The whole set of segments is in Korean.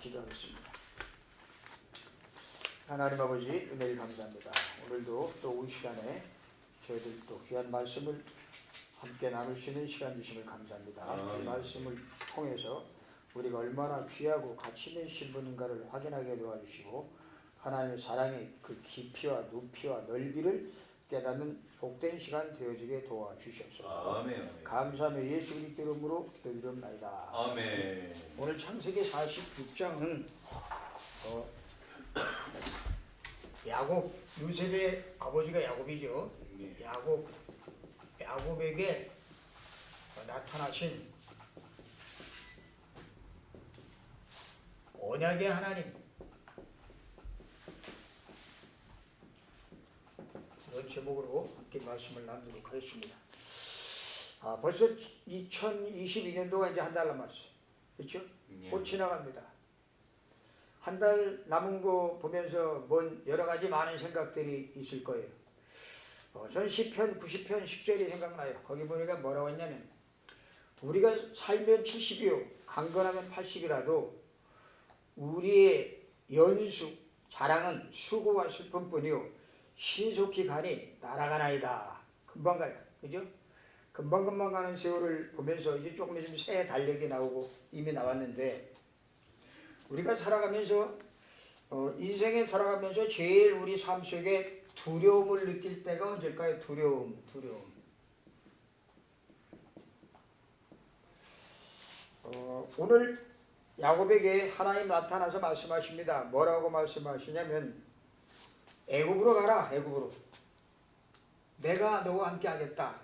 기도하겠습니다. 하나님 아버지 은혜를 감사합니다. 오늘도 또 온 시간에 저희들 또 귀한 말씀을 함께 나눌 수 있는 시간 주심을 감사합니다. 이 말씀을 통해서 우리가 얼마나 귀하고 가치 있는 신분인가를 확인하게 도와주시고 하나님의 사랑의 그 깊이와 높이와 넓이를 깨닫는 복된 시간 되어지게 도와주시옵소서. 아멘. 감사하며 예수 그리스도 이름으로 기도드립니다. 아멘. 오늘 창세기 46장은 야곱, 요셉의 아버지가 야곱이죠. 야곱에게 나타나신 언약의 하나님, 이런 제목으로 함께 말씀을 나누도록 하겠습니다. 벌써 2022년도가 이제 한 달 남았어요. 그렇죠? 곧 지나갑니다. 한 달 남은 거 보면서 뭔 여러 가지 많은 생각들이 있을 거예요. 전 시편 90편 10절이 생각나요. 거기 보니까 뭐라고 했냐면 우리가 살면 70이요 강건하면 80이라도 우리의 연수 자랑은 수고와 슬픔뿐이요 신속히 가니 날아가나이다. 금방 가요. 그죠? 금방금방 가는 세월을 보면서 이제 조금 있으면 새 달력이 나오고 이미 나왔는데 우리가 살아가면서 인생에 살아가면서 제일 우리 삶 속에 두려움을 느낄 때가 언제일까요? 두려움. 오늘 야곱에게 하나님 나타나서 말씀하십니다. 뭐라고 말씀하시냐면 애굽으로 가라. 애굽으로. 내가 너와 함께 하겠다.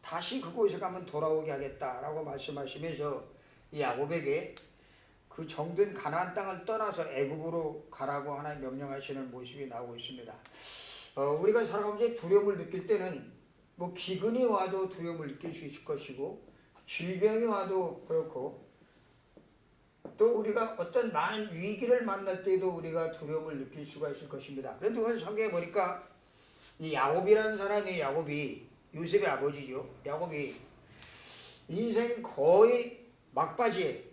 다시 그곳에 가면 돌아오게 하겠다라고 말씀하시면서 이 야곱에게 그 정든 가나안 땅을 떠나서 애굽으로 가라고 하나님 명령하시는 모습이 나오고 있습니다. 우리가 살아가면서 두려움을 느낄 때는 뭐 기근이 와도 두려움을 느낄 수 있을 것이고 질병이 와도 그렇고 또 우리가 어떤 많은 위기를 만날 때도 우리가 두려움을 느낄 수가 있을 것입니다. 그런데 오늘 성경에 보니까 이 야곱이라는 사람이 야곱이 요셉의 아버지죠. 야곱이 인생 거의 막바지에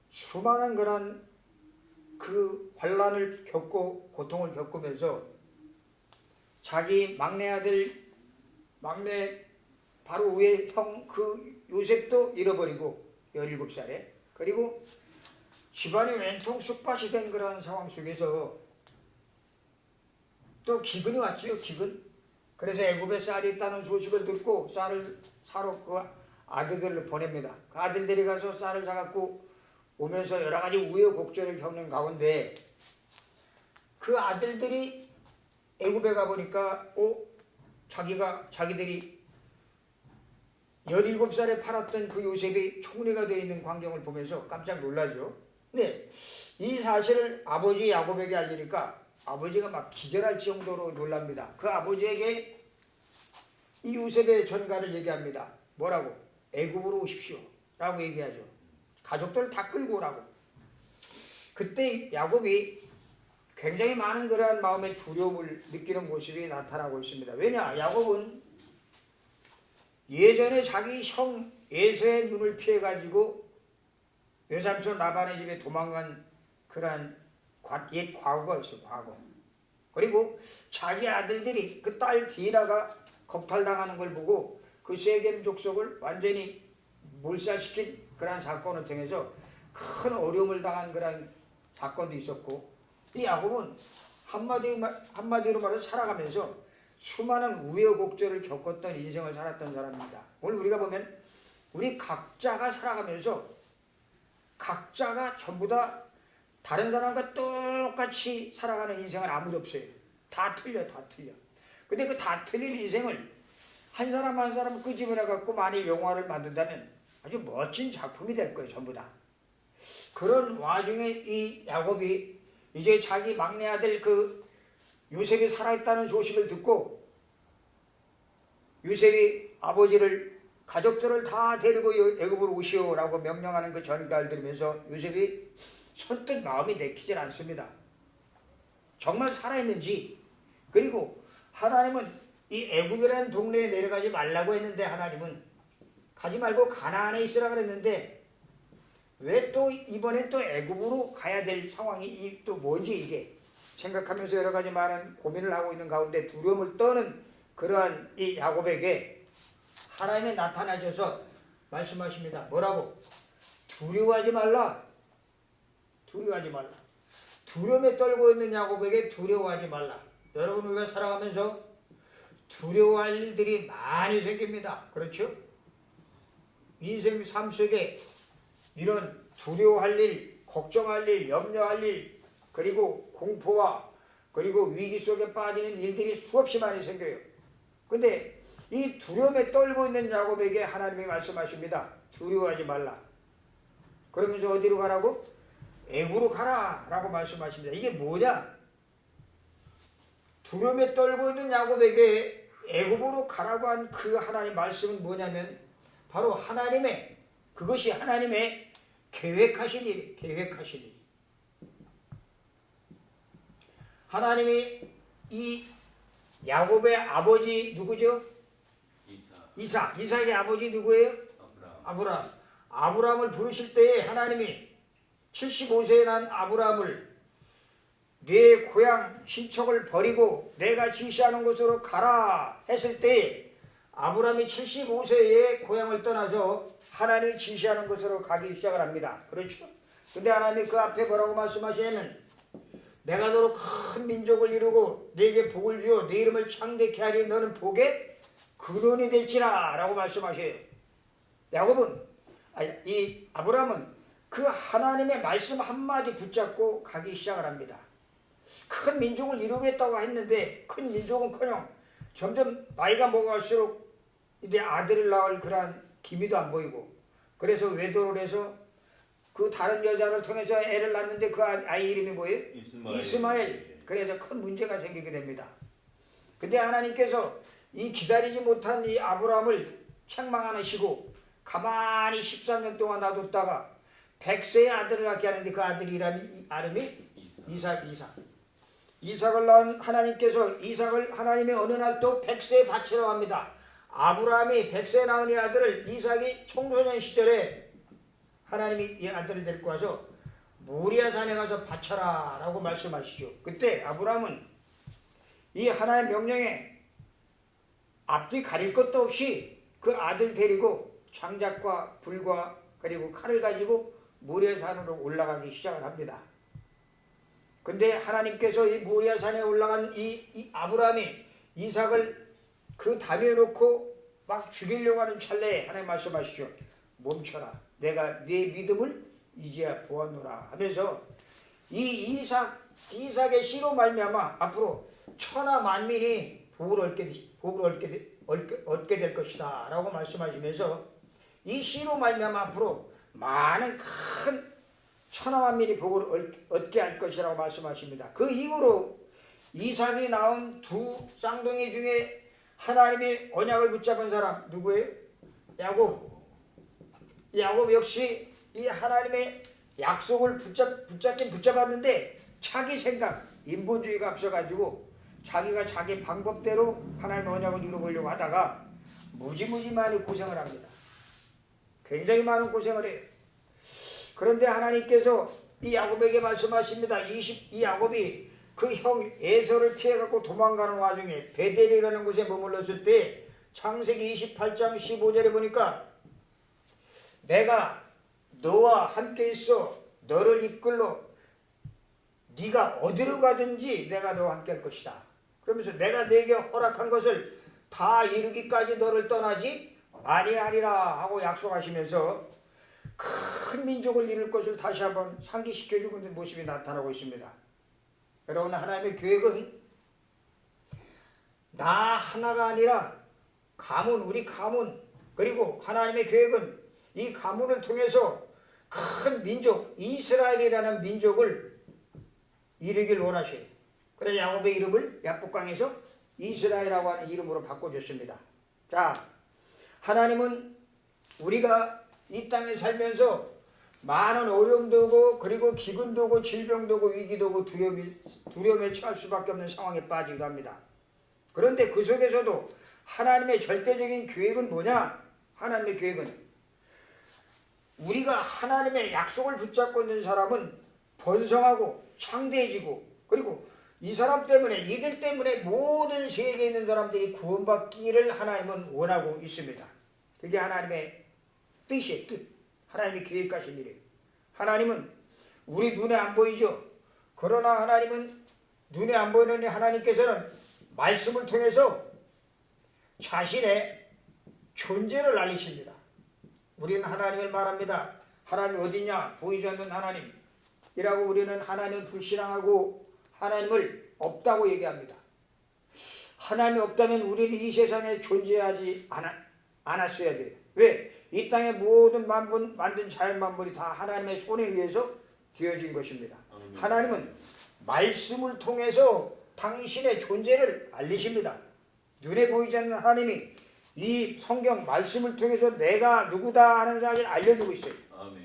수많은 그런 그 환난을 겪고 고통을 겪으면서 자기 막내 아들 막내 바로 위에 형 그 요셉도 잃어버리고 17살에 그리고 집안이 왼통 쑥밭이 된 그런 상황 속에서 또 기근이 왔지요. 기근. 그래서 애굽에 쌀이 있다는 소식을 듣고 쌀을 사러 그 아들들을 보냅니다. 그 아들들이 가서 쌀을 사갖고 오면서 여러 가지 우여곡절을 겪는 가운데 그 아들들이 애굽에 가보니까 자기들이 17살에 팔았던 그 요셉이 총리가 되어 있는 광경을 보면서 깜짝 놀라죠. 네, 이 사실을 아버지 야곱에게 알리니까 아버지가 막 기절할 정도로 놀랍니다. 그 아버지에게 이 요셉의 전가를 얘기합니다. 뭐라고? 애굽으로 오십시오 라고 얘기하죠. 가족들 다 끌고 오라고. 그때 야곱이 굉장히 많은 그러한 마음의 두려움을 느끼는 모습이 나타나고 있습니다. 왜냐? 야곱은 예전에 자기 형 에서의 눈을 피해가지고 외삼촌 라반의 집에 도망간 그러한 옛 과거가 있어요. 과거. 그리고 자기 아들들이 그 딸 디나가 겁탈당하는 걸 보고 그 세겜 족속을 완전히 몰살시킨 그러한 사건을 통해서 큰 어려움을 당한 그런 사건도 있었고 이 야곱은 한마디로 말해서 살아가면서 수많은 우여곡절을 겪었던 인생을 살았던 사람입니다. 오늘 우리가 보면 우리 각자가 살아가면서 각자가 전부 다 다른 사람과 똑같이 살아가는 인생은 아무도 없어요. 다 틀려. 근데 그 다 틀린 인생을 한 사람 한 사람 끄집어내갖고 만일 영화를 만든다면 아주 멋진 작품이 될 거예요. 전부 다. 그런 와중에 이 야곱이 이제 자기 막내 아들 그 요셉이 살아있다는 소식을 듣고 요셉이 아버지를 가족들을 다 데리고 애굽으로 오시오라고 명령하는 그 전가를 들으면서 요셉이 선뜻 마음이 내키질 않습니다. 정말 살아있는지 그리고 하나님은 이 애굽이라는 동네에 내려가지 말라고 했는데 하나님은 가지 말고 가나안에 있으라 그랬는데 왜 또 이번엔 또 애굽으로 가야 될 상황이 또 뭐지 이게 생각하면서 여러 가지 많은 고민을 하고 있는 가운데 두려움을 떠는 그러한 이 야곱에게 하나님이 나타나셔서 말씀하십니다. 뭐라고? 두려워하지 말라. 두려워하지 말라. 두려움에 떨고 있는 야곱에게 두려워하지 말라. 여러분 우리가 살아가면서 두려워할 일들이 많이 생깁니다. 그렇죠? 인생 삶 속에 이런 두려워할 일, 걱정할 일, 염려할 일, 그리고 공포와 그리고 위기 속에 빠지는 일들이 수없이 많이 생겨요. 근데 이 두려움에 떨고 있는 야곱에게 하나님이 말씀하십니다. 두려워하지 말라. 그러면서 어디로 가라고? 애굽으로 가라 라고 말씀하십니다. 이게 뭐냐? 두려움에 떨고 있는 야곱에게 애굽으로 가라고 한 그 하나님 말씀은 뭐냐면 바로 하나님의 그것이 하나님의 계획하신 일, 계획하신 일. 하나님이 이 야곱의 아버지 누구죠? 이삭의 아버지 누구예요? 아브라함. 아브라함을 부르실 때에 하나님이 75세에 난 아브라함을 네 고향 친척을 버리고 내가 지시하는 곳으로 가라 했을 때 아브라함이 75세에 고향을 떠나서 하나님이 지시하는 곳으로 가기 시작을 합니다. 그렇죠? 근데 하나님이 그 앞에 뭐라고 말씀하시냐면 내가 너로 큰 민족을 이루고 네게 복을 주어 네 이름을 창대케 하리 너는 복의 근원이 될지라 라고 말씀하셔요. 이 아브라함은 그 하나님의 말씀 한마디 붙잡고 가기 시작을 합니다. 큰 민족을 이루겠다고 했는데 큰 민족은커녕 점점 나이가 먹어갈수록 이제 아들을 낳을 그러한 기미도 안 보이고 그래서 외도를 해서 그 다른 여자를 통해서 애를 낳는데 그 아이 이름이 뭐예요? 이스마엘. 그래서 큰 문제가 생기게 됩니다. 근데 하나님께서 이 기다리지 못한 이 아브라함을 책망하시고 가만히 13년 동안 놔뒀다가 100세의 아들을 낳게 하는데 그 아들이 이름이 이삭을 낳은 하나님께서 이삭을 하나님의 어느 날 또 100세에 바치라고 합니다. 아브라함이 100세에 낳은 이 아들을 이삭이 청소년 시절에 하나님이 이 아들을 데리고 와서 모리아 산에 가서 바쳐라 라고 말씀하시죠. 그때 아브라함은 이 하나님의 명령에 앞뒤 가릴 것도 없이 그 아들 데리고 장작과 불과 그리고 칼을 가지고 모리아 산으로 올라가기 시작을 합니다. 근데 하나님께서 이 모리아 산에 올라간 이 아브라함이 이삭을 그 담에 놓고 막 죽이려고 하는 찰나에 하나님 말씀하시죠. 멈춰라. 내가 네 믿음을 이제야 보았노라 하면서 이 이삭의 씨로 말미암아 앞으로 천하 만민이 복을 얻게 될 것이다 라고 말씀하시면서 이 씨로 말미암아 앞으로 많은 큰 천하 만민이 복을 얻게 할 것이라고 말씀하십니다. 그 이후로 이삭이 낳은 두 쌍둥이 중에 하나님의 언약을 붙잡은 사람 누구예요? 야곱 역시 이 하나님의 약속을 붙잡긴 붙잡았는데 자기 생각, 인본주의가 앞서가지고 자기가 자기 방법대로 하나님의 언약을 이루려고 하다가 무지무지 많이 고생을 합니다. 굉장히 많은 고생을 해요. 그런데 하나님께서 이 야곱에게 말씀하십니다. 이 야곱이 그 형 에서를 피해갖고 도망가는 와중에 베델이라는 곳에 머물렀을 때 창세기 28장 15절에 보니까 내가 너와 함께 있어 너를 이끌러 네가 어디로 가든지 내가 너와 함께 할 것이다. 그러면서 내가 네게 허락한 것을 다 이루기까지 너를 떠나지 아니하리라 하고 약속하시면서 큰 민족을 이룰 것을 다시 한번 상기시켜주고 있는 모습이 나타나고 있습니다. 여러분 하나님의 계획은 나 하나가 아니라 우리 가문 그리고 하나님의 계획은 이 가문을 통해서 큰 민족 이스라엘이라는 민족을 이루길 원하셔요. 그래서 야곱의 이름을 야복강에서 이스라엘이라고 하는 이름으로 바꿔줬습니다. 자, 하나님은 우리가 이 땅에 살면서 많은 어려움도 오고 그리고 기근도 오고 질병도 오고 위기도 오고 두려움에 처할 수밖에 없는 상황에 빠지기도 합니다. 그런데 그 속에서도 하나님의 절대적인 계획은 뭐냐? 하나님의 계획은 우리가 하나님의 약속을 붙잡고 있는 사람은 번성하고 창대해지고, 그리고 이 사람 때문에, 이들 때문에 모든 세계에 있는 사람들이 구원받기를 하나님은 원하고 있습니다. 그게 하나님의 뜻이에요. 뜻. 하나님이 계획하신 일이에요. 하나님은 우리 눈에 안 보이죠. 그러나 하나님은 눈에 안 보이는 하나님께서는 말씀을 통해서 자신의 존재를 알리십니다. 우리는 하나님을 말합니다. 하나님 어디냐? 보이지 않는 하나님이라고 우리는 하나님을 불신앙하고 하나님을 없다고 얘기합니다. 하나님이 없다면 우리는 이 세상에 존재하지 않았어야 돼요. 왜? 이 땅의 모든 만든 자연 만물이 다 하나님의 손에 의해서 되어진 것입니다. 하나님은 말씀을 통해서 당신의 존재를 알리십니다. 눈에 보이지 않는 하나님이 이 성경 말씀을 통해서 내가 누구다 하는 사실을 알려주고 있어요.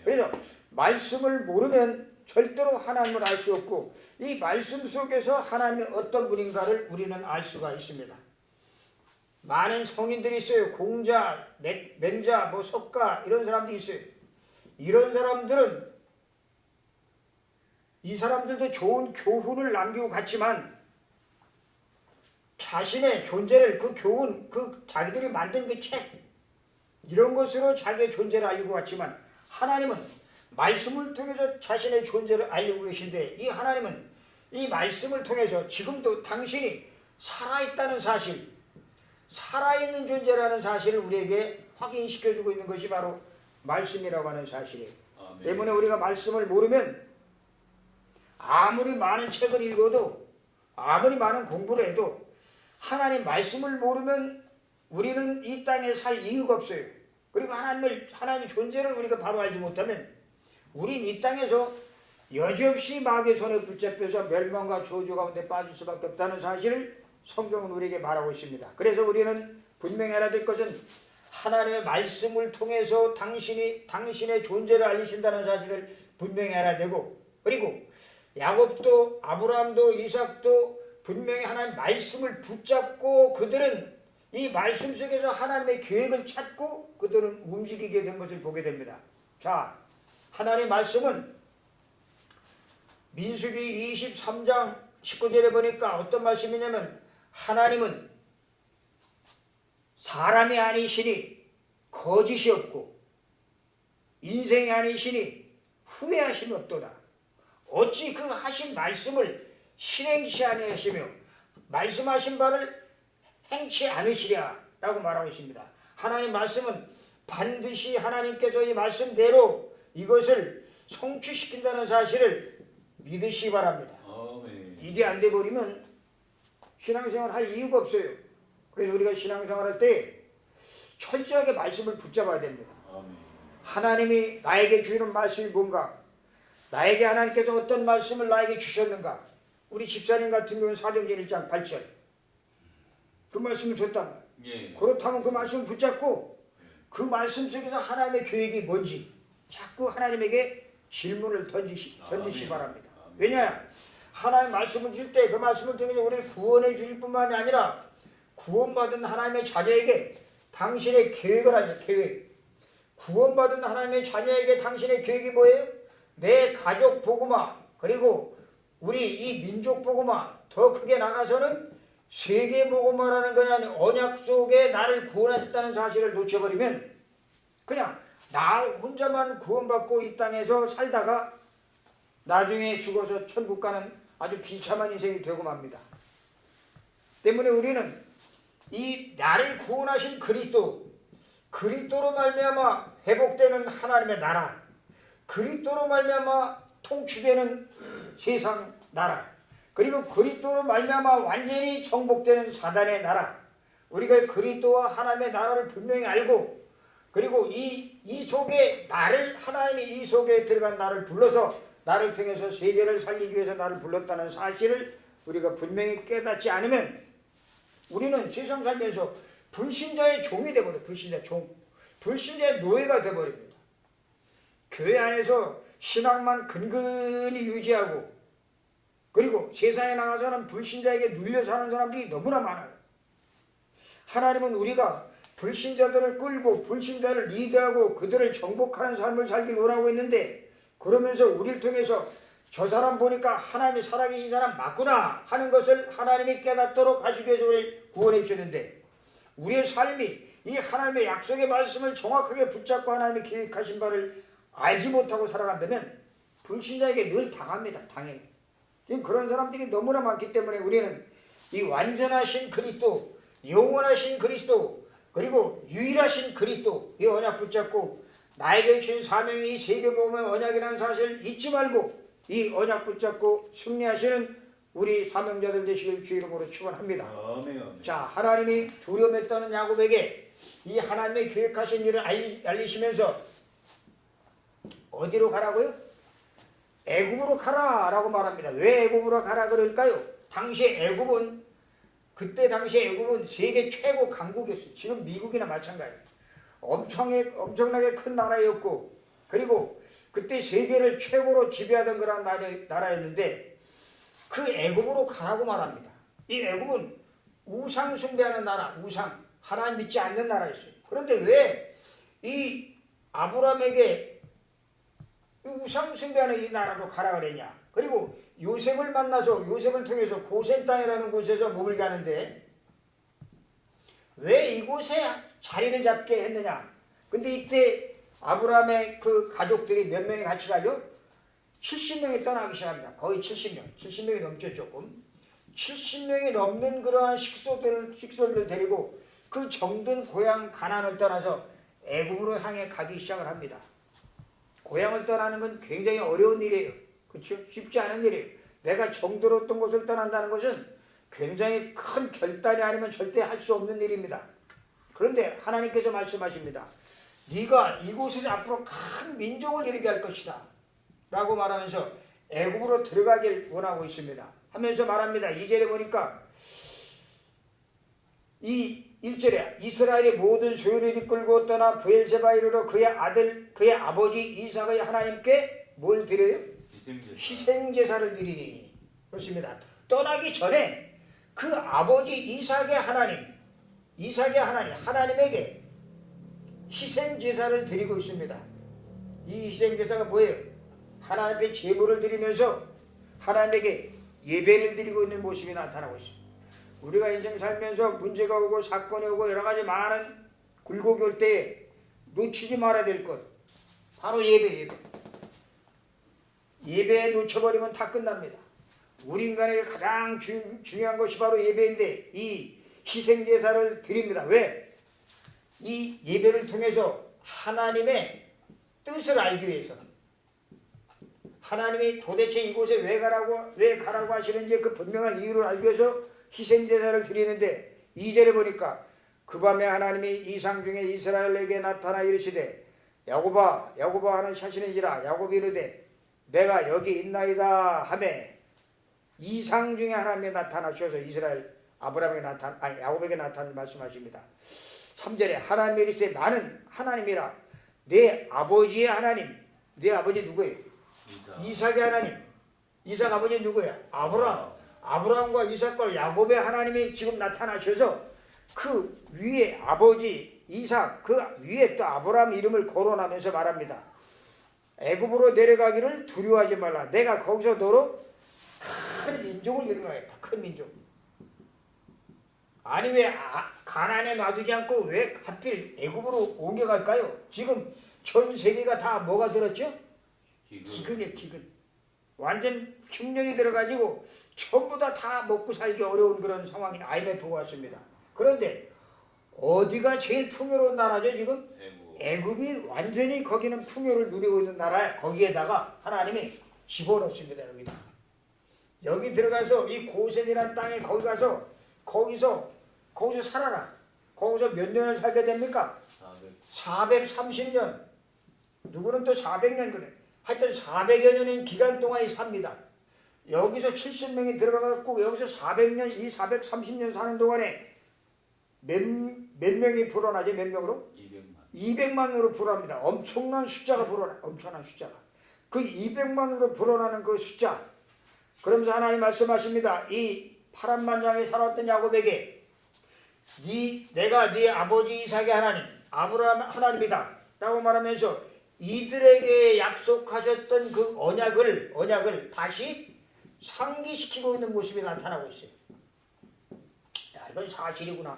그래서 말씀을 모르면 절대로 하나님을 알 수 없고, 이 말씀 속에서 하나님이 어떤 분인가를 우리는 알 수가 있습니다. 많은 성인들이 있어요. 공자, 맹자, 석가 이런 사람들이 있어요. 이런 사람들은 이 사람들도 좋은 교훈을 남기고 갔지만 자신의 존재를 그 교훈, 그 자기들이 만든 그 책 이런 것으로 자기의 존재를 알리고 갔지만 하나님은 말씀을 통해서 자신의 존재를 알리고 계신데, 이 하나님은 이 말씀을 통해서 지금도 당신이 살아있다는 사실, 살아있는 존재라는 사실을 우리에게 확인시켜주고 있는 것이 바로 말씀이라고 하는 사실이에요. 때문에 우리가 말씀을 모르면 아무리 많은 책을 읽어도, 아무리 많은 공부를 해도 하나님 말씀을 모르면 우리는 이 땅에 살 이유가 없어요. 그리고 하나님의 존재를 우리가 바로 알지 못하면 우린 이 땅에서 여지없이 마귀의 손에 붙잡혀서 멸망과 저주 가운데 빠질 수밖에 없다는 사실을 성경은 우리에게 말하고 있습니다. 그래서 우리는 분명히 알아야 될 것은 하나님의 말씀을 통해서 당신의 존재를 알리신다는 사실을 분명히 알아야 되고, 그리고 야곱도 아브라함도 이삭도 분명히 하나님의 말씀을 붙잡고 그들은 이 말씀 속에서 하나님의 계획을 찾고 그들은 움직이게 된 것을 보게 됩니다. 자, 하나님의 말씀은 민수기 23장 19절에 보니까 어떤 말씀이냐면, 하나님은 사람이 아니시니 거짓이 없고 인생이 아니시니 후회하심이 없도다. 어찌 그 하신 말씀을 실행치 아니하시며 말씀하신 바를 행치 않으시랴 라고 말하고 있습니다. 하나님 말씀은 반드시 하나님께서 이 말씀대로 이것을 성취시킨다는 사실을 믿으시기 바랍니다. 이게 안 돼버리면 신앙생활 할 이유가 없어요. 그래서 우리가 신앙생활 할 때 철저하게 말씀을 붙잡아야 됩니다. 하나님이 나에게 주시는 말씀이 뭔가, 나에게 하나님께서 어떤 말씀을 나에게 주셨는가. 우리 집사님 같은 경우는 사도행전 1장 8절 그 말씀을 줬단 말이에요. 그렇다면 그 말씀을 붙잡고 그 말씀 속에서 하나님의 계획이 뭔지 자꾸 하나님에게 질문을 던지시 바랍니다. 왜냐? 하나님 말씀을 줄 때 그 말씀을 통해서 우리를 구원해 주실 뿐만이 아니라 구원받은 하나님의 자녀에게 당신의 계획을 하죠. 계획. 구원받은 하나님의 자녀에게 당신의 계획이 뭐예요? 내 가족 복음화, 그리고 우리 이 민족 복음화, 더 크게 나가서는 세계 복음화라는 그냥 언약 속에 나를 구원하셨다는 사실을 놓쳐버리면 그냥 나 혼자만 구원받고 이 땅에서 살다가 나중에 죽어서 천국 가는 아주 비참한 인생이 되고 맙니다. 때문에 우리는 이 나를 구원하신 그리스도로 말미암아 회복되는 하나님의 나라, 그리스도로 말미암아 통치되는 세상 나라, 그리고 그리스도로 말미암아 완전히 정복되는 사단의 나라, 우리가 그리스도와 하나님의 나라를 분명히 알고, 그리고 이 속에 하나님이 이 속에 들어간 나를 불러서 나를 통해서 세계를 살리기 위해서 나를 불렀다는 사실을 우리가 분명히 깨닫지 않으면 우리는 세상 살면서 불신자의 종이 되어버려요. 불신자의 노예가 되어버립니다. 교회 안에서 신앙만 근근히 유지하고, 그리고 세상에 나가서는 불신자에게 눌려 사는 사람들이 너무나 많아요. 하나님은 우리가 불신자들을 끌고 불신자를 리드하고 그들을 정복하는 삶을 살길 원하고 있는데, 그러면서 우리를 통해서 저 사람 보니까 하나님이 살아계신 사람 맞구나 하는 것을 하나님이 깨닫도록 하시기 위해서 우리를 구원해 주셨는데, 우리의 삶이 이 하나님의 약속의 말씀을 정확하게 붙잡고 하나님이 계획하신 바를 알지 못하고 살아간다면 불신자에게 늘 당합니다. 당연히. 그런 사람들이 너무나 많기 때문에 우리는 이 완전하신 그리스도, 영원하신 그리스도, 그리고 유일하신 그리스도, 이 언약 붙잡고 나에게 주신 사명이 세계복음의 언약이라는 사실을 잊지 말고 이 언약 붙잡고 승리하시는 우리 사명자들 되시길 주 이름으로 축원합니다. 자, 하나님이 두려움에 떠는 야곱에게 이 하나님의 계획하신 일을 알리시면서 어디로 가라고요? 애굽으로 가라라고 말합니다. 왜 애굽으로 가라 그럴까요? 그때 당시에 애굽은 세계 최고 강국이었어요. 지금 미국이나 마찬가지예요. 엄청나게 큰 나라였고, 그리고 그때 세계를 최고로 지배하던 그런 나라였는데 그 애굽으로 가라고 말합니다. 이 애굽은 우상 숭배하는 나라, 하나님 믿지 않는 나라였어요. 그런데 왜 이 아브라함에게 우상 숭배하는 이 나라로 가라 그랬냐? 그리고 요셉을 만나서 요셉을 통해서 고센 땅이라는 곳에서 머물게 하는데 왜 이곳에 자리를 잡게 했느냐? 근데 이때 아브라함의 그 가족들이 몇 명이 같이 가죠? 70명이 떠나기 시작합니다. 거의 70명이 넘죠. 조금 70명이 넘는 그러한 식소들을 데리고 그 정든 고향 가나안을 떠나서 애굽으로 향해 가기 시작을 합니다. 고향을 떠나는 건 굉장히 어려운 일이에요. 그렇죠? 쉽지 않은 일이에요. 내가 정들었던 곳을 떠난다는 것은 굉장히 큰 결단이 아니면 절대 할 수 없는 일입니다. 그런데 하나님께서 말씀하십니다. 네가 이곳에서 앞으로 큰 민족을 이루게 할 것이다 라고 말하면서 애굽으로 들어가길 원하고 있습니다. 하면서 말합니다. 2절에 보니까 이 1절에 이스라엘의 모든 소유를 이끌고 떠나 브엘세바에 이르러 그의 아버지 이삭의 하나님께 뭘 드려요? 희생제사를 드리니. 그렇습니다. 떠나기 전에 그 아버지 이삭의 하나님에게 희생제사를 드리고 있습니다. 이 희생제사가 뭐예요? 하나님께 제물을 드리면서 하나님에게 예배를 드리고 있는 모습이 나타나고 있습니다. 우리가 인생 살면서 문제가 오고 사건이 오고 여러 가지 많은 굴곡이 올 때 놓치지 말아야 될 것, 바로 예배. 예배에 놓쳐버리면 다 끝납니다. 우리 인간에게 가장 중요한 것이 바로 예배인데 이 희생제사를 드립니다. 왜? 이 예배를 통해서 하나님의 뜻을 알기 위해서, 하나님이 도대체 이곳에 왜 가라고 하시는지 그 분명한 이유를 알기 위해서 희생제사를 드리는데 2절에 보니까 그 밤에 하나님이 이상 중에 이스라엘에게 나타나 이르시되 야곱아 하는 샤시는지라. 야곱이 이르되 내가 여기 있나이다 하매 이상 중에 하나님이 나타나셔서 야곱에게 나타나 말씀하십니다. 3절에 하나님이 이르시되 나는 하나님이라. 내 아버지의 하나님. 내 아버지 누구예요? 이삭의 하나님. 이삭 아버지 누구예요? 아브라함과 이삭과 야곱의 하나님이 지금 나타나셔서 그 위에 아버지 이삭, 그 위에 또 아브라함 이름을 거론하면서 말합니다. 애굽으로 내려가기를 두려워하지 말라. 내가 거기서 너로 큰 민족을 이루겠다. 큰 민족. 아니 왜 가나안에 놔두지 않고 왜 하필 애굽으로 옮겨갈까요? 지금 전 세계가 다 뭐가 들었죠? 기근이에요. 기근. 완전 흉년이 들어가지고 전부 다 먹고 살기 어려운 그런 상황이 IMF가 왔습니다. 그런데 어디가 제일 풍요로운 나라죠 지금? 애굽이 완전히 거기는 풍요를 누리고 있는 나라에 거기에다가 하나님이 집어넣습니다. 여기 들어가서 이 고센이라는 땅에 거기서 살아라. 거기서 몇 년을 살게 됩니까? 430년. 누구는 또 400년 그래. 하여튼 400여 년인 기간 동안이 삽니다. 여기서 70명이 들어가갖고 여기서 400년, 이 430년 사는 동안에 몇 명이 불어나지? 몇 명으로? 200만으로 불어납니다. 엄청난 숫자가 불어나. 엄청난 숫자가. 그 200만으로 불어나는 그 숫자. 그러면서 하나님 말씀하십니다. 이 파란만장에 살았던 야곱에게 내가 네 아버지 이삭의 하나님 아브라함 하나님이다 라고 말하면서 이들에게 약속하셨던 그 언약을 다시 상기시키고 있는 모습이 나타나고 있어요. 야, 이건 사실이구나.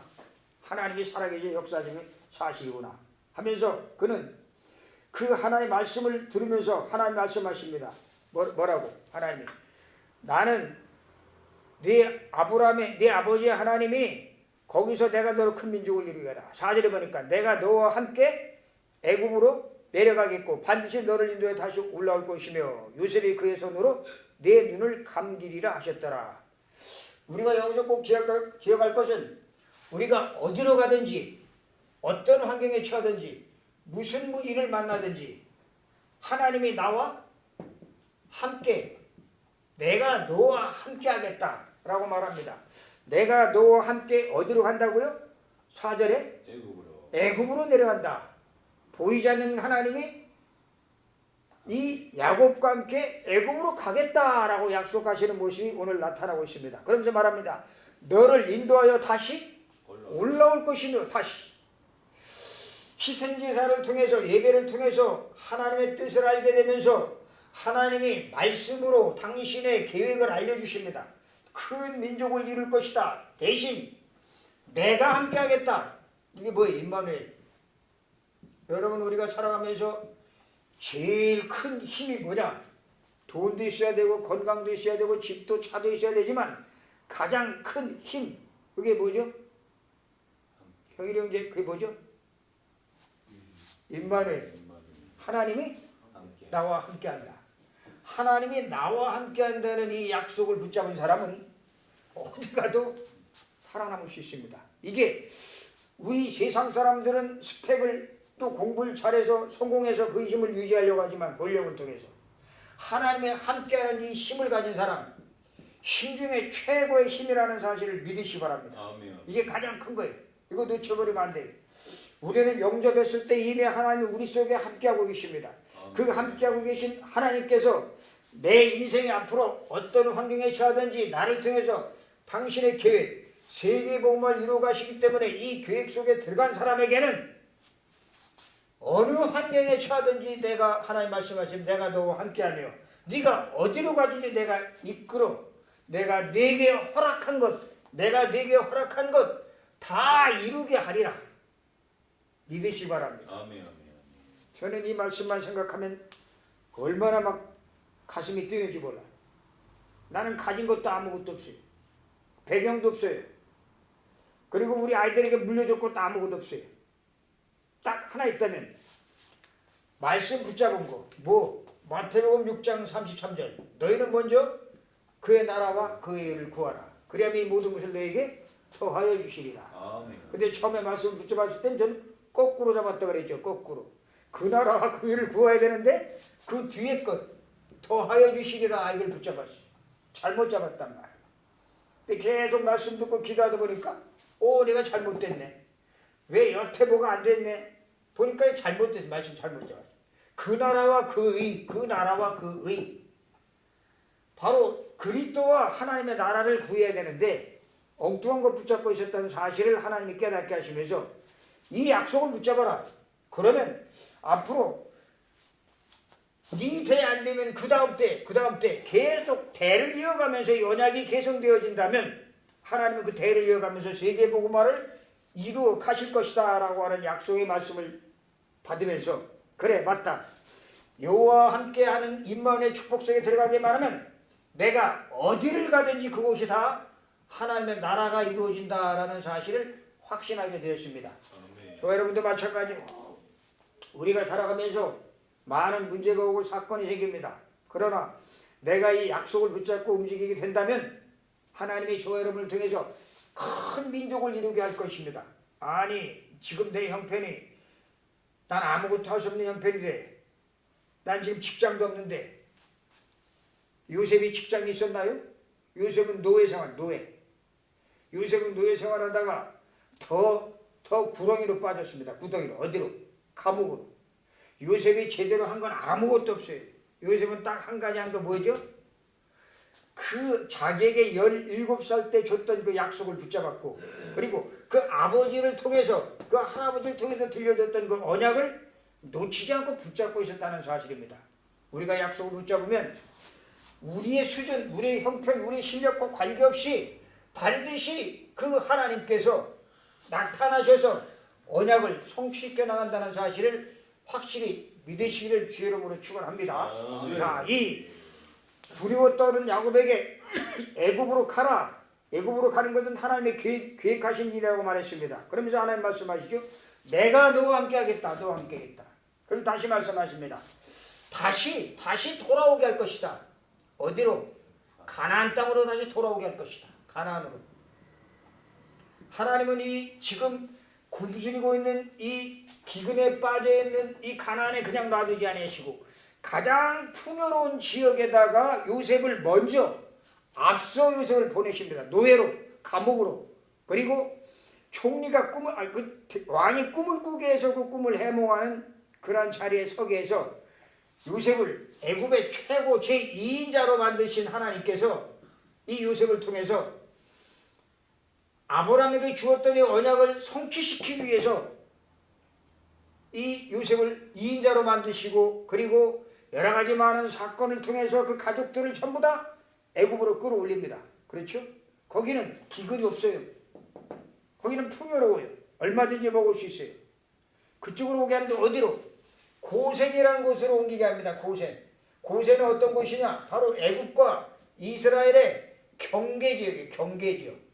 하나님이 살아계신 역사적인 사실이구나 하면서 그는 그 하나님의 말씀을 들으면서 하나님 말씀하십니다. 뭐라고? 하나님이 나는 네 아버지의 하나님이 거기서 내가 너로 큰 민족을 이루겠다. 4절에 보니까 내가 너와 함께 애굽으로 내려가겠고 반드시 너를 인도해 다시 올라올 것이며 요셉이 그의 손으로 내 눈을 감기리라 하셨더라. 우리가 여기서 꼭 기억할 것은 우리가 어디로 가든지 어떤 환경에 처하든지 무슨 일을 만나든지 하나님이 나와 함께 내가 너와 함께 하겠다라고 말합니다. 내가 너와 함께 어디로 간다고요? 4절에 애굽으로 내려간다. 보이지 않는 하나님이 이 야곱과 함께 애굽으로 가겠다라고 약속하시는 모습이 오늘 나타나고 있습니다. 그러면서 말합니다. 너를 인도하여 다시 올라올 것이며 다시 희생제사를 통해서 예배를 통해서 하나님의 뜻을 알게 되면서 하나님이 말씀으로 당신의 계획을 알려주십니다. 큰 민족을 이룰 것이다. 대신 내가 함께 하겠다. 이게 뭐예요? 임마누엘. 여러분 우리가 살아가면서 제일 큰 힘이 뭐냐? 돈도 있어야 되고 건강도 있어야 되고 집도 차도 있어야 되지만 가장 큰 힘 그게 뭐죠? 형일이 형제 그게 뭐죠? 임마누엘. 하나님이 나와 함께한다. 하나님이 나와 함께한다는 이 약속을 붙잡은 사람은 어디 가도 살아남을 수 있습니다. 이게 우리 세상 사람들은 스펙을 또 공부를 잘해서 성공해서 그 힘을 유지하려고 하지만 권력을 통해서 하나님이 함께하는 이 힘을 가진 사람 힘 중에 최고의 힘이라는 사실을 믿으시 바랍니다. 아멘. 이게 가장 큰 거예요. 이거 놓쳐버리면 안 돼요. 우리는 영접했을 때 이미 하나님이 우리 속에 함께하고 계십니다. 그 함께하고 계신 하나님께서 내 인생의 앞으로 어떤 환경에 처하든지 나를 통해서 당신의 계획, 세계복음을 이루어 가시기 때문에 이 계획 속에 들어간 사람에게는 어느 환경에 처하든지 내가 하나님 말씀하시면 내가 너와 함께하며 네가 어디로 가든지 내가 이끌어 내가 네게 허락한 것 다 이루게 하리라. 믿으시 바랍니다. 아멘. 저는 이 말씀만 생각하면 얼마나 막 가슴이 뛰는지 몰라. 나는 가진 것도 아무것도 없어요. 배경도 없어요. 그리고 우리 아이들에게 물려줄 것도 아무것도 없어요. 딱 하나 있다면 말씀 붙잡은 거. 마태복음 6장 33절. 너희는 먼저 그의 나라와 그의 의를 구하라. 그리하면 이 모든 것을 너에게 더하여 주시리라. 근데 처음에 말씀 붙잡았을 땐 전 거꾸로 잡았다 그랬죠. 거꾸로. 그 나라와 그 의를 구해야 되는데 그 뒤에 것 더하여 주시리라 이걸 붙잡았어요. 잘못 잡았단 말이에요. 근데 계속 말씀 듣고 기도하다 보니까 내가 잘못됐네. 왜 여태 뭐가 안 됐네. 보니까 잘못됐어. 말씀 잘못 잡았어요. 그 나라와 그 의 바로 그리스도와 하나님의 나라를 구해야 되는데 엉뚱한 걸 붙잡고 있었다는 사실을 하나님이 깨닫게 하시면서 이 약속을 붙잡아라. 그러면 앞으로 네 대 안 되면 그 다음 때 계속 대를 이어가면서 이 언약이 계속되어진다면 하나님은 그 대를 이어가면서 세계복음화를 이루어 가실 것이다 라고 하는 약속의 말씀을 받으면서 그래 맞다. 여호와와 함께하는 임마누엘 축복 속에 들어가게 말하면 내가 어디를 가든지 그곳이 다 하나님의 나라가 이루어진다라는 사실을 확신하게 되었습니다. 저와 여러분도 마찬가지로 우리가 살아가면서 많은 문제가 오고 사건이 생깁니다. 그러나 내가 이 약속을 붙잡고 움직이게 된다면 하나님이 저와 여러분을 통해서 큰 민족을 이루게 할 것입니다. 아니 지금 내 형편이 난 아무것도 할 수 없는 형편인데 난 지금 직장도 없는데 요셉이 직장이 있었나요? 요셉은 노예 생활. 요셉은 노예 생활하다가 더 구렁이로 빠졌습니다. 구덩이로. 어디로? 감옥으로. 요셉이 제대로 한 건 아무것도 없어요. 요셉은 딱 한 가지 한 거 뭐죠? 그 그 자기에게 17살 때 줬던 그 약속을 붙잡았고, 그리고 그 아버지를 통해서, 그 할아버지를 통해서 들려줬던 그 언약을 놓치지 않고 붙잡고 있었다는 사실입니다. 우리가 약속을 붙잡으면 우리의 수준, 우리의 형편, 우리의 실력과 관계없이 반드시 그 하나님께서 나타나셔서 언약을 성취시켜 나간다는 사실을 확실히 믿으시기를 주의 이름으로 축원합니다. 자, 이 두려워 떠는 야곱에게 애굽으로 가라. 애굽으로 가는 것은 하나님의 계획하신 일이라고 말했습니다. 그러면서 하나님 말씀하시죠. 내가 너와 함께 하겠다. 너와 함께 하겠다. 그럼 다시 말씀하십니다. 다시 돌아오게 할 것이다. 어디로? 가나안 땅으로 다시 돌아오게 할 것이다. 가나안으로. 하나님은 이 지금 굶주리고 있는 이 기근에 빠져있는 이 가나안에 그냥 놔두지 않으시고 가장 풍요로운 지역에다가 요셉을 먼저 앞서 요셉을 보내십니다. 노예로, 감옥으로. 그리고 총리가 왕이 꿈을 꾸게 해서 그 꿈을 해몽하는 그러한 자리에 서게 해서 요셉을 애굽의 최고 제2인자로 만드신 하나님께서 이 요셉을 통해서 아브라함에게 주었던 이 언약을 성취시키기 위해서 이 요셉을 2인자로 만드시고, 그리고 여러 가지 많은 사건을 통해서 그 가족들을 전부 다 애굽으로 끌어올립니다. 그렇죠? 거기는 기근이 없어요. 거기는 풍요로워요. 얼마든지 먹을 수 있어요. 그쪽으로 오게 하는데 어디로? 고센이라는 곳으로 옮기게 합니다. 고센은 어떤 곳이냐? 바로 애굽과 이스라엘의 경계지역이에요. 경계지역.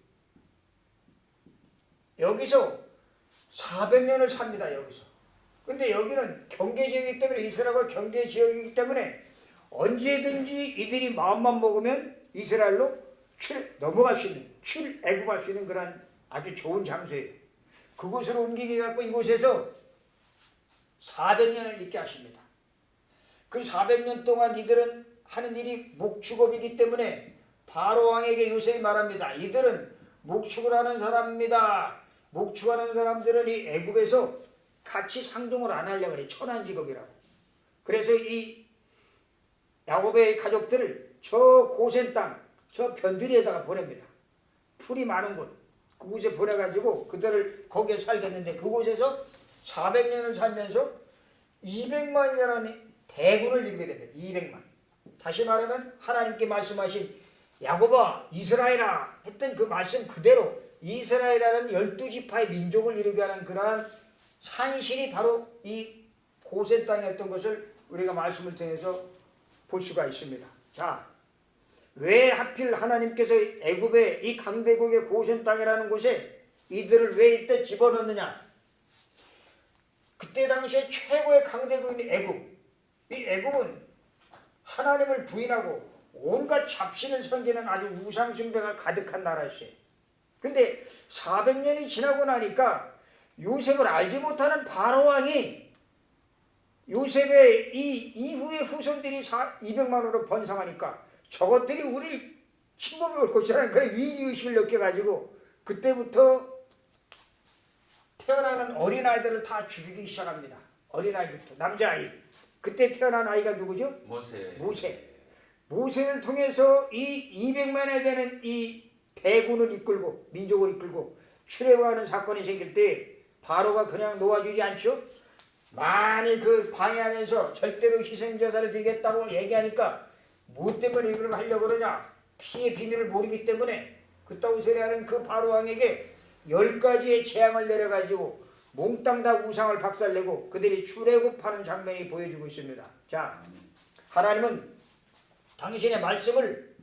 여기서 400년을 삽니다. 여기서. 근데 여기는 경계지역이기 때문에, 이스라엘과 경계지역이기 때문에 언제든지 이들이 마음만 먹으면 이스라엘로 넘어갈 수 있는, 애굽할 수 있는 그런 아주 좋은 장소예요. 그곳으로 옮기게 갖고 이곳에서 400년을 있게 하십니다. 그 400년 동안 이들은 하는 일이 목축업이기 때문에 바로 왕에게 요셉이 말합니다. 이들은 목축을 하는 사람입니다. 목축하는 사람들은 이 애굽에서 같이 상종을 안 하려고 그래. 천한 직업이라고. 그래서 이 야곱의 가족들을 저 고센 땅, 저 변두리에다가 보냅니다. 풀이 많은 곳, 그곳에 보내가지고 그들을 거기에 살겠는데, 그곳에서 400년을 살면서 200만이라는 대군을 이루게 됩니다. 200만. 다시 말하면 하나님께 말씀하신 야곱아, 이스라엘아 했던 그 말씀 그대로 이스라엘이라는 12지파의 민족을 이루게 하는 그러한 산실이 바로 이 고센 땅이었던 것을 우리가 말씀을 통해서 볼 수가 있습니다. 자, 왜 하필 하나님께서 애굽의 이 강대국의 고센 땅이라는 곳에 이들을 왜 이때 집어넣느냐? 그때 당시에 최고의 강대국인 애굽. 이 애굽은 하나님을 부인하고 온갖 잡신을 섬기는 아주 우상숭배가 가득한 나라였어요. 근데 400년이 지나고 나니까 요셉을 알지 못하는 바로왕이 요셉의 이 이후의 후손들이 200만으로 번성하니까 저것들이 우리를 침범해 올 것이라는 그런 위기의식을 느껴가지고 그때부터 태어나는 어린아이들을 다 죽이기 시작합니다. 어린아이부터. 남자아이. 그때 태어난 아이가 누구죠? 모세를 통해서 이 200만에 되는 이 대군을 이끌고 민족을 이끌고 출애굽하는 사건이 생길 때 바로가 그냥 놓아주지 않죠. 많이 그 방해하면서 절대로 희생제사를 드리겠다고 얘기하니까 뭐 때문에 이걸 하려고 그러냐? 피의 비밀을 모르기 때문에 그따위 소리하는 그 바로왕에게 10가지의 재앙을 내려가지고 몽땅 다 우상을 박살내고 그들이 출애굽하는 장면이 보여주고 있습니다. 자, 하나님은 당신의 말씀을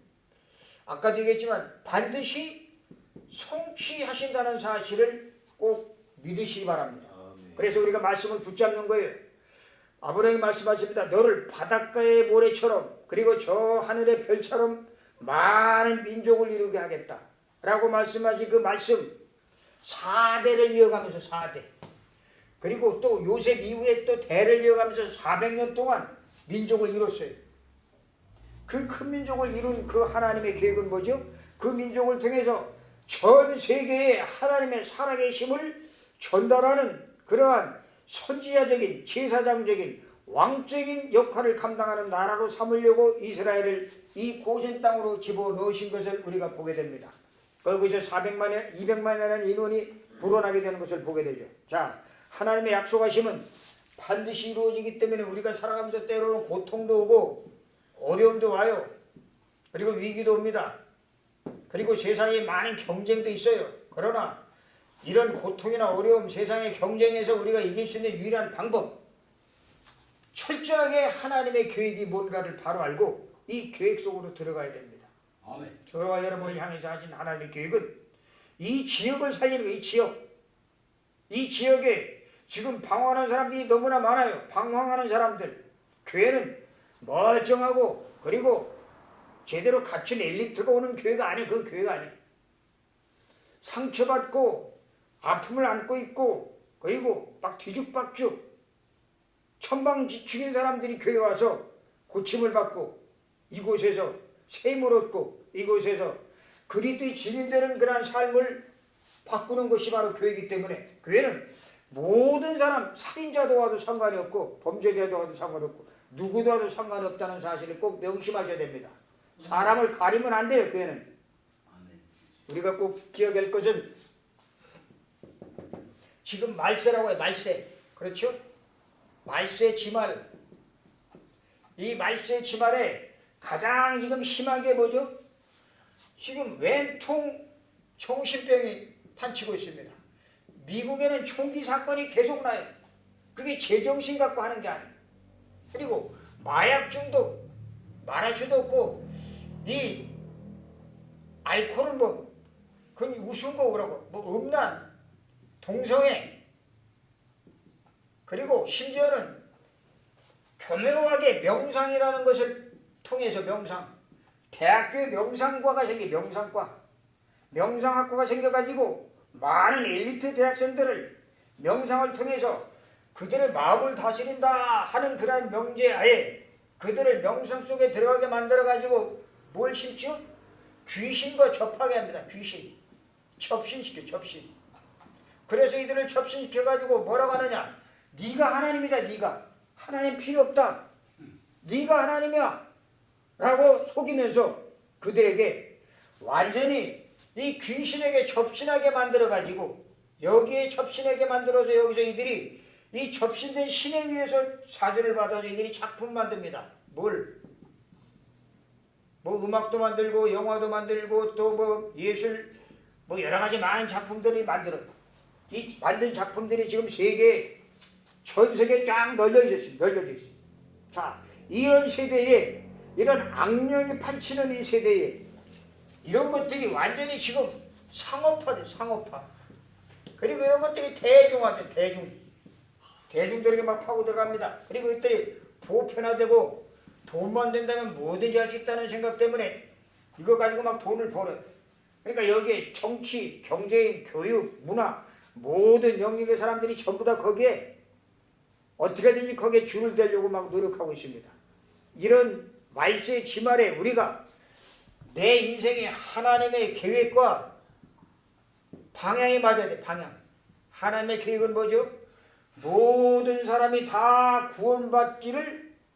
아까도 얘기했지만 반드시 성취하신다는 사실을 꼭 믿으시기 바랍니다. 그래서 우리가 말씀을 붙잡는 거예요. 아브라함이 말씀하십니다. 너를 바닷가의 모래처럼 그리고 저 하늘의 별처럼 많은 민족을 이루게 하겠다 라고 말씀하신 그 말씀 4대를 이어가면서 4대 그리고 또 요셉 이후에 또 대를 이어가면서 400년 동안 민족을 이뤘어요. 그 큰 민족을 이룬 그 하나님의 계획은 뭐죠? 그 민족을 통해서 전 세계에 하나님의 살아계심을 전달하는 그러한 선지자적인 제사장적인 왕적인 역할을 감당하는 나라로 삼으려고 이스라엘을 이 고센 땅으로 집어넣으신 것을 우리가 보게 됩니다. 거기서 400만여, 200만이라는 인원이 불어나게 되는 것을 보게 되죠. 자, 하나님의 약속하심은 반드시 이루어지기 때문에 우리가 살아가면서 때로는 고통도 오고 어려움도 와요. 그리고 위기도 옵니다. 그리고 세상에 많은 경쟁도 있어요. 그러나 이런 고통이나 어려움, 세상의 경쟁에서 우리가 이길 수 있는 유일한 방법, 철저하게 하나님의 계획이 뭔가를 바로 알고 이 계획 속으로 들어가야 됩니다. 아멘. 저와 여러분을 향해서 하신 하나님의 계획은 이 지역을 살리는 거예요. 이 지역에 지금 방황하는 사람들이 너무나 많아요. 방황하는 사람들. 교회는 멀쩡하고 그리고 제대로 갖춘 엘리트가 오는 교회가 아니에요. 그 교회가 아니에요. 상처받고 아픔을 안고 있고 그리고 막 뒤죽박죽 천방지축인 사람들이 교회 와서 고침을 받고 이곳에서 셈을 얻고 이곳에서 그리스도의 증인되는 그러한 삶을 바꾸는 것이 바로 교회이기 때문에 교회는 모든 사람, 살인자도 와도 상관이 없고 범죄자도 와도 상관없고 누구도 와도 상관이 없다는 사실을 꼭 명심하셔야 됩니다. 사람을 가리면 안 돼요. 교회는. 우리가 꼭 기억할 것은 지금 말세라고 해요. 말세. 그렇죠? 말세 지말. 이 말세 지말에 가장 지금 심한 게 뭐죠? 지금 왼통 정신병이 판치고 있습니다. 미국에는 총기 사건이 계속 나요. 그게 제정신 갖고 하는 게 아니에요. 그리고 마약 중독 말할 수도 없고 이 알코올은 뭐 그건 우스운 거고 그러고 뭐 음란 동성애 그리고 심지어는 교묘하게 명상이라는 것을 통해서 명상 대학교에 명상과가 명상학과가 생겨가지고 많은 엘리트 대학생들을 명상을 통해서 그들의 마음을 다스린다 하는 그러한 명제하에 그들을 명상 속에 들어가게 만들어가지고 뭘 심죠? 귀신과 접하게 합니다. 귀신. 접신. 그래서 이들을 접신시켜가지고 뭐라고 하느냐? 네가 하나님이다. 네가. 하나님 필요 없다. 네가 하나님이야. 라고 속이면서 그들에게 완전히 이 귀신에게 접신하게 만들어가지고 여기에 접신하게 만들어서 여기서 이들이 이 접신된 신에 의해서 사주를 받아서 이들이 작품 만듭니다. 뭘? 뭐 음악도 만들고 영화도 만들고 또 뭐 예술 뭐 여러 가지 많은 작품들이 만들어. 이 만든 작품들이 지금 세계 전 세계에 쫙 널려져 있어요. 자, 이런 세대에 이런 악령이 판치는 이 세대에 이런 것들이 완전히 지금 상업화돼. 그리고 이런 것들이 대중화돼. 대중들에게 막 파고 들어갑니다. 그리고 이들이 보편화되고 돈만 된다면 뭐든지 할 수 있다는 생각 때문에 이거 가지고 막 돈을 벌어요. 그러니까 여기에 정치, 경제인, 교육, 문화 모든 영역의 사람들이 전부 다 거기에 어떻게든지 거기에 줄을 대려고 막 노력하고 있습니다. 이런 말세의 지말에 우리가 내 인생의 하나님의 계획과 방향이 맞아야 돼. 방향. 하나님의 계획은 뭐죠? 모든 사람이 다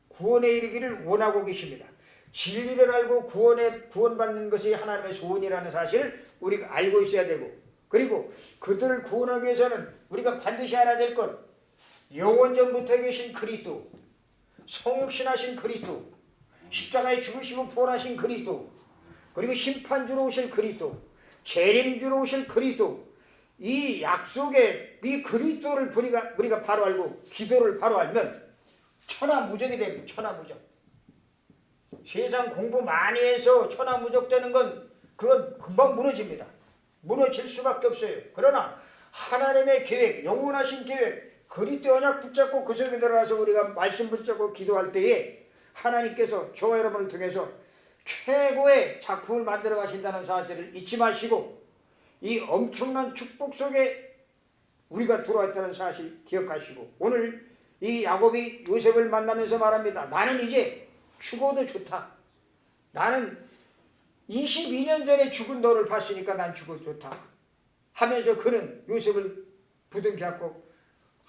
구원에 이르기를 원하고 계십니다. 진리를 알고 구원받는 것이 하나님의 소원이라는 사실을 우리가 알고 있어야 되고 그리고 그들을 구원하기 위해서는 우리가 반드시 알아야 될 것 영원전부터 계신 그리스도 성육신하신 그리스도 십자가에 죽으시고 부활하신 그리스도 그리고 심판주로 오실 그리스도 재림주로 오실 그리스도 이 약속의 이 그리스도를 우리가 바로 알고 기도를 바로 알면 천하무적이 됩니다. 천하무적. 세상 공부 많이 해서 천하무적 되는 건 그건 금방 무너집니다. 무너질 수밖에 없어요. 그러나 하나님의 계획, 영원하신 계획, 그리스도 언약 붙잡고 그 속에 들어가서 우리가 말씀 붙잡고 기도할 때에 하나님께서 저와 여러분을 통해서 최고의 작품을 만들어 가신다는 사실을 잊지 마시고 이 엄청난 축복 속에 우리가 들어와 있다는 사실 기억하시고 오늘 이 야곱이 요셉을 만나면서 말합니다. 나는 이제 죽어도 좋다. 나는 22년 전에 죽은 너를 봤으니까 난 죽어도 좋다. 하면서 그는 요셉을 부둥켜 안고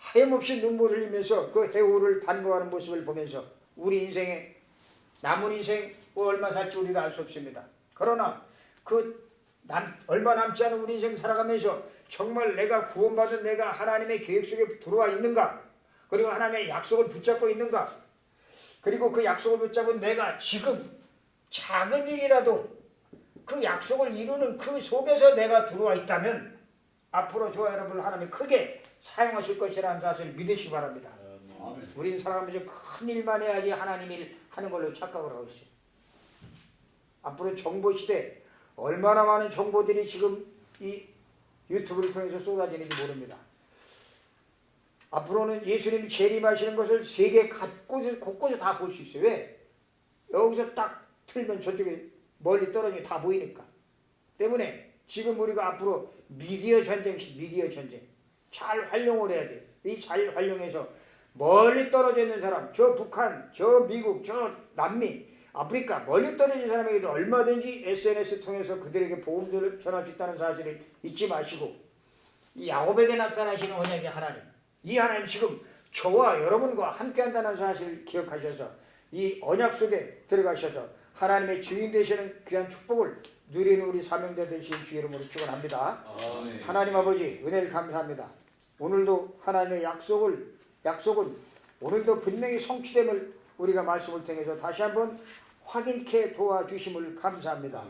하염없이 눈물을 흘리면서 그 해오를 반가워하는 모습을 보면서 우리 인생에 남은 인생 얼마 살지 우리가 알 수 없습니다. 그러나 얼마 남지 않은 우리 인생 살아가면서 정말 내가 구원받은 내가 하나님의 계획 속에 들어와 있는가, 그리고 하나님의 약속을 붙잡고 있는가, 그리고 그 약속을 붙잡은 내가 지금 작은 일이라도 그 약속을 이루는 그 속에서 내가 들어와 있다면 앞으로 저와 여러분을 하나님이 크게 사용하실 것이라는 사실을 믿으시기 바랍니다. 우리는 살아가면서 큰 일만 해야지 하나님 일 하는 걸로 착각을 하고 있어요. 앞으로 정보시대 얼마나 많은 정보들이 지금 이 유튜브를 통해서 쏟아지는지 모릅니다. 앞으로는 예수님이 재림하시는 것을 세계 곳곳에 다 볼 수 있어요. 왜? 여기서 딱 틀면 저쪽에 멀리 떨어지면 다 보이니까. 때문에 지금 우리가 앞으로 미디어 전쟁 잘 활용을 해야 돼. 이 잘 활용해서 멀리 떨어져 있는 사람, 저 북한, 저 미국, 저 남미, 아프리카 멀리 떨어진 사람에게도 얼마든지 SNS 통해서 그들에게 복음을 전할 수 있다는 사실을 잊지 마시고, 이 야곱에게 나타나시는 언약의 하나님, 이 하나님 지금 저와 여러분과 함께한다는 사실을 기억하셔서 이 언약 속에 들어가셔서 하나님의 주인 되시는 귀한 축복을 누리는 우리 사명자 되신 주 이름으로 축원합니다. 하나님 아버지 은혜를 감사합니다. 오늘도 하나님의 약속은 오늘도 분명히 성취됨을 우리가 말씀을 통해서 다시 한번 확인케 도와주심을 감사합니다.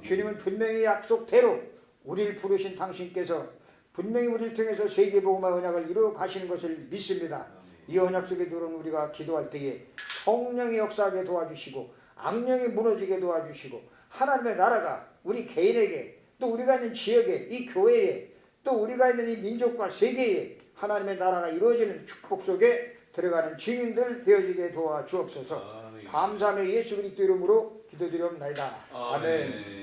주님은 분명히 약속대로 우리를 부르신 당신께서 분명히 우리를 통해서 세계복음화 언약을 이루어 가시는 것을 믿습니다. 이 언약 속에 들어온 우리가 기도할 때에 성령이 역사하게 도와주시고 악령이 무너지게 도와주시고 하나님의 나라가 우리 개인에게 또 우리가 있는 지역에 이 교회에 또 우리가 있는 이 민족과 세계에 하나님의 나라가 이루어지는 축복 속에 들어가는 증인들 되어지게 도와주옵소서. 감사하며 예수 그리스도 이름으로 기도드리옵나이다. 아멘.